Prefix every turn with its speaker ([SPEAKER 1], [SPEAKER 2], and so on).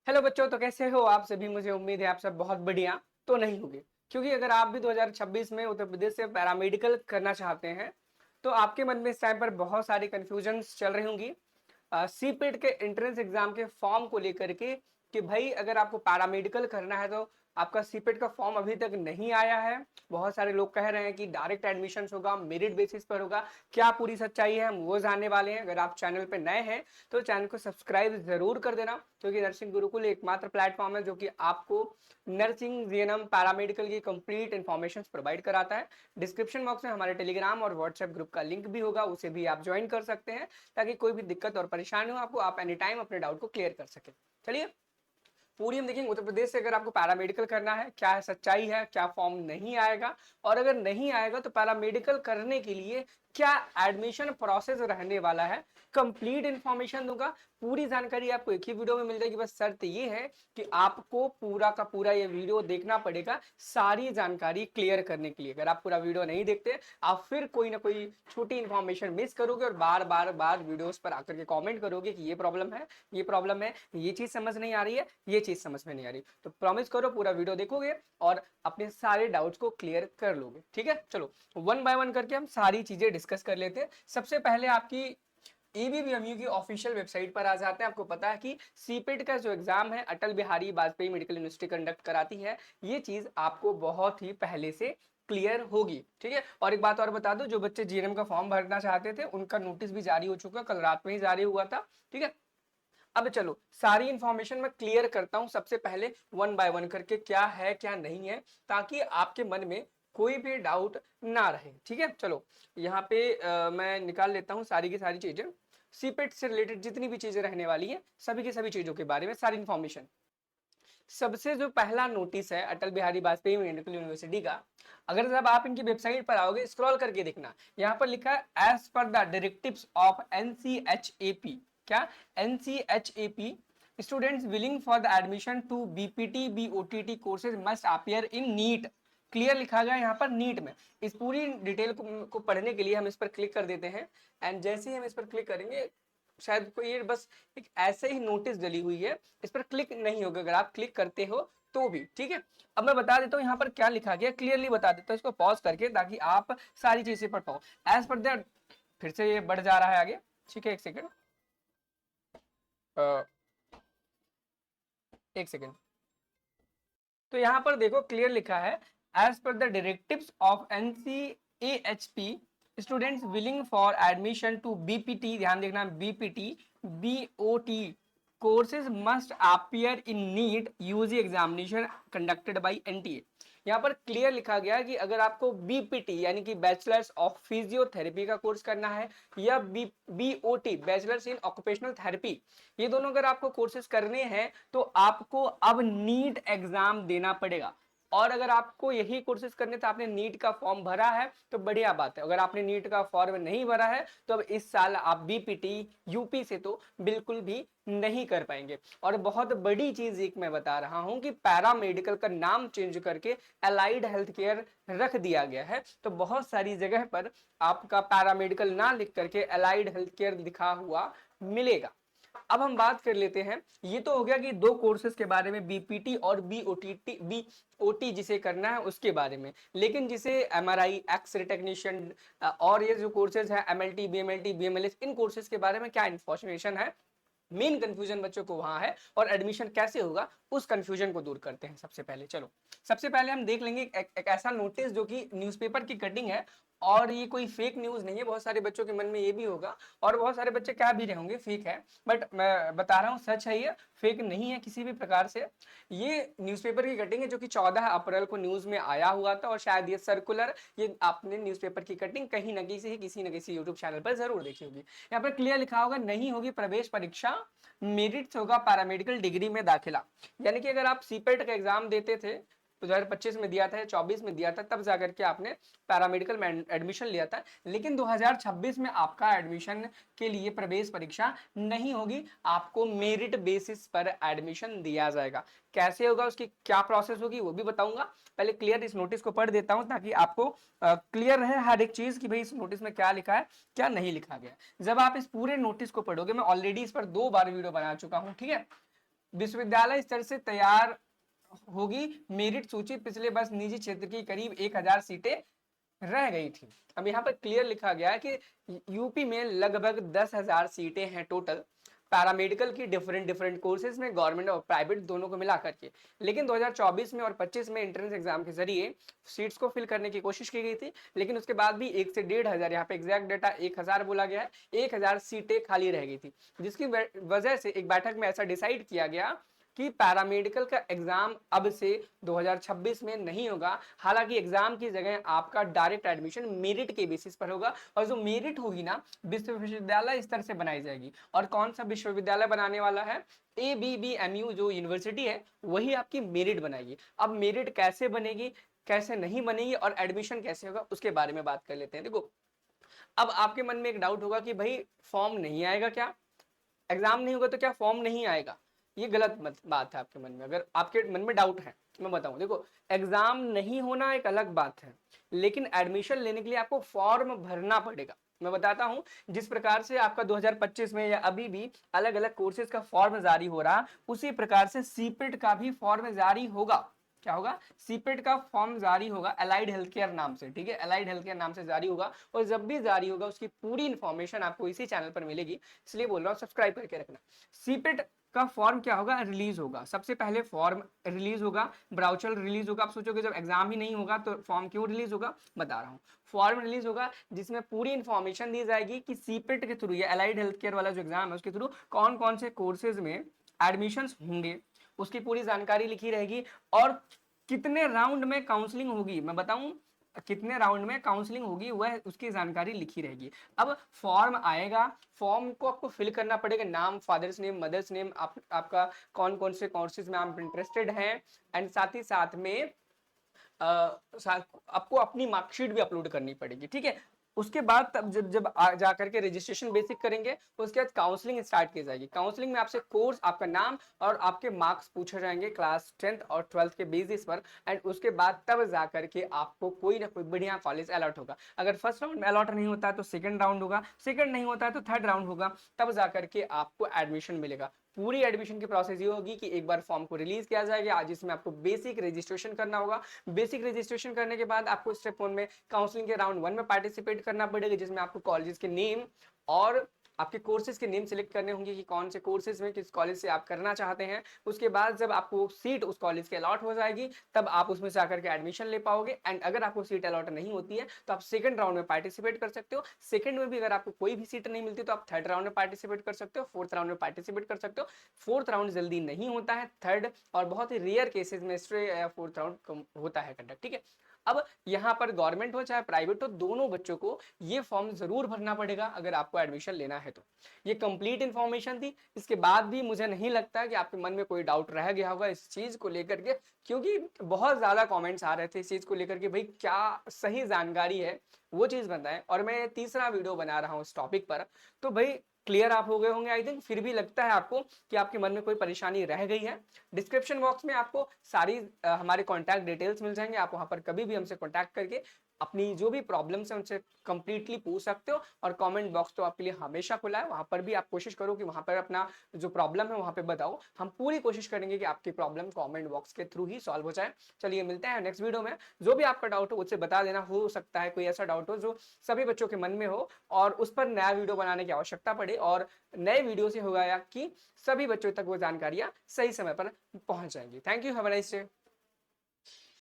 [SPEAKER 1] Hello बच्चों, तो कैसे हो आप सभी। मुझे उम्मीद है आप सब बहुत बढ़िया तो नहीं होंगे, क्योंकि अगर आप भी 2026 में उत्तर प्रदेश से पैरामेडिकल करना चाहते हैं तो आपके मन में इस टाइम पर बहुत सारी कंफ्यूजन्स चल रही होंगी सीपेट के एंट्रेंस एग्जाम के फॉर्म को लेकर के कि भाई अगर आपको पैरामेडिकल करना है तो आपका सीपेट का फॉर्म अभी तक नहीं आया है। बहुत सारे लोग कह रहे हैं कि डायरेक्ट एडमिशन होगा, मेरिट बेसिस पर होगा। क्या पूरी सच्चाई है हम वो जानने वाले हैं। अगर आप चैनल पे नए हैं तो चैनल को सब्सक्राइब जरूर कर देना, क्योंकि नर्सिंग गुरुकुल एकमात्र प्लेटफॉर्म है जो कि आपको नर्सिंग जीएनएम पैरामेडिकल की कंप्लीट इन्फॉर्मेशन प्रोवाइड कराता है। डिस्क्रिप्शन बॉक्स में हमारे टेलीग्राम और व्हाट्सएप ग्रुप का लिंक भी होगा, उसे भी आप ज्वाइन कर सकते हैं ताकि कोई भी दिक्कत और परेशानी हो आपको, आप एनी टाइम अपने डाउट को क्लियर कर सके। चलिए पूरी हम देखेंगे उत्तर प्रदेश से अगर आपको पैरामेडिकल करना है क्या है सच्चाई है, क्या फॉर्म नहीं आएगा, और अगर नहीं आएगा तो पैरामेडिकल करने के लिए क्या एडमिशन प्रोसेस रहने वाला है। कंप्लीट इंफॉर्मेशन दूंगा, पूरी जानकारी आपको एक ही वीडियो में मिल जाएगी। बस शर्त ये है कि आपको पूरा का पूरा ये वीडियो देखना पड़ेगा सारी जानकारी क्लियर करने के लिए। अगर आप पूरा वीडियो नहीं देखते आप फिर कोई ना कोई छोटी इंफॉर्मेशन मिस करोगे और बार बार बार वीडियोस पर आकर के कमेंट करोगे कि ये प्रॉब्लम है, ये प्रॉब्लम है, ये चीज समझ नहीं आ रही है, ये चीज समझ में नहीं आ रही। तो प्रॉमिस करो पूरा वीडियो देखोगे और अपने सारे डाउट्स को क्लियर कर लोगे। ठीक है, चलो वन बाय वन करके हम सारी चीजें डिस्कस कर लेते हैं। सबसे पहले आपकी एबीवीएमयू की ऑफिशियल वेबसाइट पर आ जाते हैं। आपको पता है कि सीपेट का जो एग्जाम है Atal Bihari Vajpayee medical university conduct कराती है। ये चीज आपको बहुत ही पहले से क्लियर होगी। ठीक है, और एक बात और बता दो, जो बच्चे जीएनएम का फॉर्म भरना चाहते थे उनका नोटिस भी जारी हो चुका, कल रात में ही जारी हुआ था। ठीक है, अब चलो सारी इंफॉर्मेशन मैं क्लियर करता हूं सबसे पहले वन बाय वन करके, क्या है क्या नहीं है, ताकि आपके मन में कोई भी डाउट ना रहे। ठीक है, चलो यहाँ पे मैं निकाल लेता हूँ सारी की सारी चीजें। सीपेट से रिलेटेड जितनी भी चीजें रहने वाली हैं सभी की सभी चीजों के बारे में सारी इंफॉर्मेशन। सबसे जो पहला नोटिस है अटल बिहारी वाजपेयी मेडिकल यूनिवर्सिटी का, अगर जब आप इनकी वेबसाइट पर आओगे स्क्रॉल करके देखना, यहाँ पर लिखा है as per the directives of NCHAP. क्या? NCHAP students willing for the admission to BPT BOTT courses must appear in NEET. Clear लिखा गया यहाँ पर नीट में। इस पूरी डिटेल को पढ़ने के लिए हम इस पर क्लिक कर देते हैं, एंड जैसे ही हम इस पर क्लिक करेंगे शायद कोई ये बस एक ऐसे ही नोटिस डली हुई है, इस पर क्लिक नहीं होगा अगर आप क्लिक करते हो तो भी। ठीक है, अब मैं बता देता हूँ यहाँ पर क्या लिखा गया, क्लियरली बता देता हूँ इसको पॉज करके ताकि आप सारी चीजें पढ़ पाओ। एज पर दैट, फिर से ये बढ़ जा रहा है आगे। ठीक है, एक सेकेंड, एक सेकेंड। तो यहाँ पर देखो क्लियर लिखा है as per the directives of NCAHP students willing for admission to BPT, ध्यान देखना BPT BOT courses must appear in NEET UG examination conducted by NTA. यहाँ पर क्लियर लिखा गया कि अगर आपको बीपीटी यानी कि बैचलर्स ऑफ फिजियोथेरेपी का कोर्स करना है या BOT bachelors in occupational therapy, ये दोनों अगर आपको कोर्सेज करने हैं तो आपको अब नीट एग्जाम देना पड़ेगा। और अगर आपको यही कोर्सेज करने तो आपने नीट का फॉर्म भरा है तो बढ़िया बात है। अगर आपने नीट का फॉर्म नहीं भरा है तो अब इस साल आप बीपीटी यूपी से तो बिल्कुल भी नहीं कर पाएंगे। और बहुत बड़ी चीज एक मैं बता रहा हूं कि पैरामेडिकल का नाम चेंज करके अलाइड हेल्थ केयर रख दिया गया है। तो बहुत सारी जगह पर आपका पैरामेडिकल ना लिख करके अलाइड हेल्थ केयर लिखा हुआ मिलेगा। अब हम बात कर लेते हैं, ये तो हो गया कि दो कोर्सेज के बारे में, बीपीटी और बीओटी जिसे करना है उसके बारे में। लेकिन जिसे एमआरआई एक्सरे टेक्नीशियन और ये जो कोर्सेज है एमएलटी बीएमएलटी बीएमएलएस, इन कोर्सेज के बारे में क्या इंफॉर्मेशन है, मेन कंफ्यूजन बच्चों को वहां है, और एडमिशन कैसे होगा उस कंफ्यूजन को दूर करते हैं सबसे पहले। चलो सबसे पहले हम देख लेंगे एक ऐसा नोटिस जो कि न्यूज़पेपर की कटिंग है, और ये कोई फेक न्यूज नहीं है। बहुत सारे बच्चों के मन में ये भी होगा और बहुत सारे बच्चे क्या भी रहे होंगे फेक है, बट मैं बता रहा हूँ सच है, ये फेक नहीं है किसी भी प्रकार से। ये न्यूज़पेपर की कटिंग है जो कि 14 अप्रैल को न्यूज में आया हुआ था, और शायद ये सर्कुलर, ये आपने न्यूज़पेपर की कटिंग कहीं ना किसी न किसी यूट्यूब चैनल पर जरूर देखी होगी। यहाँ पर क्लियर लिखा होगा नहीं होगी प्रवेश परीक्षा, मेरिट होगा पैरामेडिकल डिग्री में दाखिला। यानी कि अगर आप सीपेट का एग्जाम देते थे 2025 में दिया था, 24 में दिया था, तब जाकर के आपने पैरामेडिकल में एडमिशन लिया था। लेकिन 2026 में आपका एडमिशन के लिए प्रवेश परीक्षा नहीं होगी, आपको मेरिट बेसिस पर एडमिशन दिया जाएगा। कैसे होगा, उसकी क्या प्रोसेस होगी वो भी बताऊंगा। पहले क्लियर इस नोटिस को पढ़ देता हूं ताकि आपको क्लियर रहे हर एक चीज कि भाई इस नोटिस में क्या लिखा है क्या नहीं लिखा गया। जब आप इस पूरे नोटिस को पढ़ोगे, मैं ऑलरेडी इस पर 2 बार वीडियो बना चुका हूं, ठीक है, विश्वविद्यालय स्तर से तैयार होगी मेरिट सूची। पिछले वर्ष निजी क्षेत्र की करीब 1000 सीटें रह गई थी। अब यहाँ पर क्लियर लिखा गया है कि यूपी में लगभग 10,000 सीटें हैं टोटल पैरामेडिकल की, डिफरेंट डिफरेंट कोर्सेज में, गवर्नमेंट और प्राइवेट दोनों को मिला करके। लेकिन 2024 में और 25 में एंट्रेंस एग्जाम के जरिए सीट्स को फिल करने की कोशिश की गई थी, लेकिन उसके बाद भी 1 से 1,500, यहाँ पे एग्जैक्ट डेटा 1000 बोला गया है, 1000 सीटें खाली रह गई थी, जिसकी वजह से एक बैठक में ऐसा डिसाइड किया गया कि पैरामेडिकल का एग्जाम अब से 2026 में नहीं होगा। हालांकि एग्जाम की जगह आपका डायरेक्ट एडमिशन मेरिट के बेसिस पर होगा, और जो मेरिट होगी ना विश्वविद्यालय स्तर से बनाई जाएगी। और कौन सा विश्वविद्यालय बनाने वाला है? ABBMU जो यूनिवर्सिटी है वही आपकी मेरिट बनाएगी। अब मेरिट कैसे बनेगी, कैसे नहीं बनेगी और एडमिशन कैसे होगा, उसके बारे में बात कर लेते हैं। देखो, अब आपके मन में एक डाउट होगा कि भाई फॉर्म नहीं आएगा क्या? एग्जाम नहीं होगा तो क्या फॉर्म नहीं आएगा? ये गलत बात है आपके मन में। अगर आपके मन में डाउट है, मैं बताऊं, देखो, एग्जाम नहीं होना एक अलग बात है, लेकिन एडमिशन लेने के लिए आपको फॉर्म भरना पड़ेगा। मैं बताता हूं, जिस प्रकार से आपका 2025 में या अभी भी अलग अलग कोर्सेज का फॉर्म जारी हो रहा, उसी प्रकार से सीपेट का भी फॉर्म जारी होगा। क्या होगा? सीपेट का फॉर्म जारी होगा अलाइड हेल्थ केयर नाम से, ठीक है, अलाइड हेल्थ केयर नाम से जारी होगा। और जब भी जारी होगा उसकी पूरी इंफॉर्मेशन आपको इसी चैनल पर मिलेगी, इसलिए बोल रहा हूँ सब्सक्राइब करके रखना। सीपेट का फॉर्म क्या होगा? रिलीज होगा। सबसे पहले फॉर्म रिलीज होगा, ब्राउचर रिलीज होगा। आप सोचोगे जब एग्जाम ही नहीं होगा तो फॉर्म क्यों रिलीज होगा? बता रहा हूँ। फॉर्म रिलीज होगा जिसमें पूरी इंफॉर्मेशन दी जाएगी कि सीपेट के थ्रू, ये अलाइड हेल्थ केयर वाला जो एग्जाम है उसके थ्रू कौन कौन से कोर्सेज में एडमिशन होंगे, उसकी पूरी जानकारी लिखी रहेगी। और कितने राउंड में काउंसलिंग होगी, मैं बताऊं, कितने राउंड में काउंसलिंग होगी वह उसकी जानकारी लिखी रहेगी। अब फॉर्म आएगा, फॉर्म को आपको फिल करना पड़ेगा, नाम, फादर्स नेम, मदर्स नेम, आपका कौन कौन से कोर्सेज में आप इंटरेस्टेड हैं, एंड साथ ही साथ में आपको अपनी मार्कशीट भी अपलोड करनी पड़ेगी, ठीक है। उसके बाद तब जब जा करके रजिस्ट्रेशन बेसिक करेंगे, उसके बाद काउंसलिंग स्टार्ट की जाएगी। काउंसलिंग में आपसे कोर्स, आपका नाम और आपके मार्क्स पूछे जाएंगे क्लास 10th और 12th के बेसिस पर, एंड उसके बाद तब जा करके आपको कोई ना कोई बढ़िया कॉलेज अलॉट होगा। अगर फर्स्ट राउंड में अलॉट नहीं होता है तो सेकंड राउंड होगा, सेकंड नहीं होता है तो थर्ड राउंड होगा, तब जा करके आपको एडमिशन मिलेगा। पूरी एडमिशन की प्रोसेस ये होगी कि एक बार फॉर्म को रिलीज किया जाएगा, जिसमें आपको बेसिक रजिस्ट्रेशन करना होगा। बेसिक रजिस्ट्रेशन करने के बाद आपको स्टेप 1 में काउंसलिंग के राउंड 1 में पार्टिसिपेट करना पड़ेगा, जिसमें आपको कॉलेजेस के नेम और आपके कोर्सेज के नेम सिलेक्ट करने होंगे कि कौन से कोर्सेज में किस कॉलेज से आप करना चाहते हैं। उसके बाद जब आपको सीट उस कॉलेज के अलॉट हो जाएगी, तब आप उसमें से आकर के एडमिशन ले पाओगे। एंड अगर आपको सीट अलॉट नहीं होती है तो आप सेकंड राउंड में पार्टिसिपेट कर सकते हो। सेकंड में भी अगर आपको कोई भी सीट नहीं मिलती तो आप थर्ड राउंड में पार्टिसिपेट कर सकते हो, फोर्थ राउंड में पार्टिसिपेट कर सकते हो। फोर्थ राउंड जल्दी नहीं होता है, थर्ड और बहुत ही रेयर केसेस में फोर्थ राउंड होता है कंडक्ट, ठीक है। अब यहाँ पर गवर्नमेंट हो चाहे प्राइवेट हो, दोनों बच्चों को ये फॉर्म जरूर भरना पड़ेगा अगर आपको एडमिशन लेना है तो। ये कंप्लीट इंफॉर्मेशन थी। इसके बाद भी मुझे नहीं लगता कि आपके मन में कोई डाउट रह गया होगा इस चीज को लेकर के, क्योंकि बहुत ज्यादा कमेंट्स आ रहे थे इस चीज को लेकर के, भाई क्या सही जानकारी है वो चीज बताएं। और मैं तीसरा वीडियो बना रहा हूँ इस टॉपिक पर, तो भाई क्लियर आप हो गए होंगे आई थिंक। फिर भी लगता है आपको कि आपके मन में कोई परेशानी रह गई है, डिस्क्रिप्शन बॉक्स में आपको सारी हमारे कॉन्टैक्ट डिटेल्स मिल जाएंगे। आप वहां पर कभी भी हमसे कॉन्टैक्ट करके अपनी जो भी प्रॉब्लम्स है उनसे कंप्लीटली पूछ सकते हो। और कमेंट बॉक्स तो आपके लिए हमेशा खुला है, वहां पर भी आप कोशिश करो कि वहां पर अपना जो प्रॉब्लम है वहां पे बताओ। हम पूरी कोशिश करेंगे कि आपकी प्रॉब्लम कमेंट बॉक्स के थ्रू ही सॉल्व हो जाए। चलिए मिलते हैं नेक्स्ट वीडियो में। जो भी आपका डाउट हो उससे बता देना, हो सकता है कोई ऐसा डाउट हो जो सभी बच्चों के मन में हो और उस पर नया वीडियो बनाने की आवश्यकता पड़े, और नए वीडियो से होगा कि सभी बच्चों तक वो जानकारियां सही समय पर पहुंच जाएंगी। Thank you, have a nice day.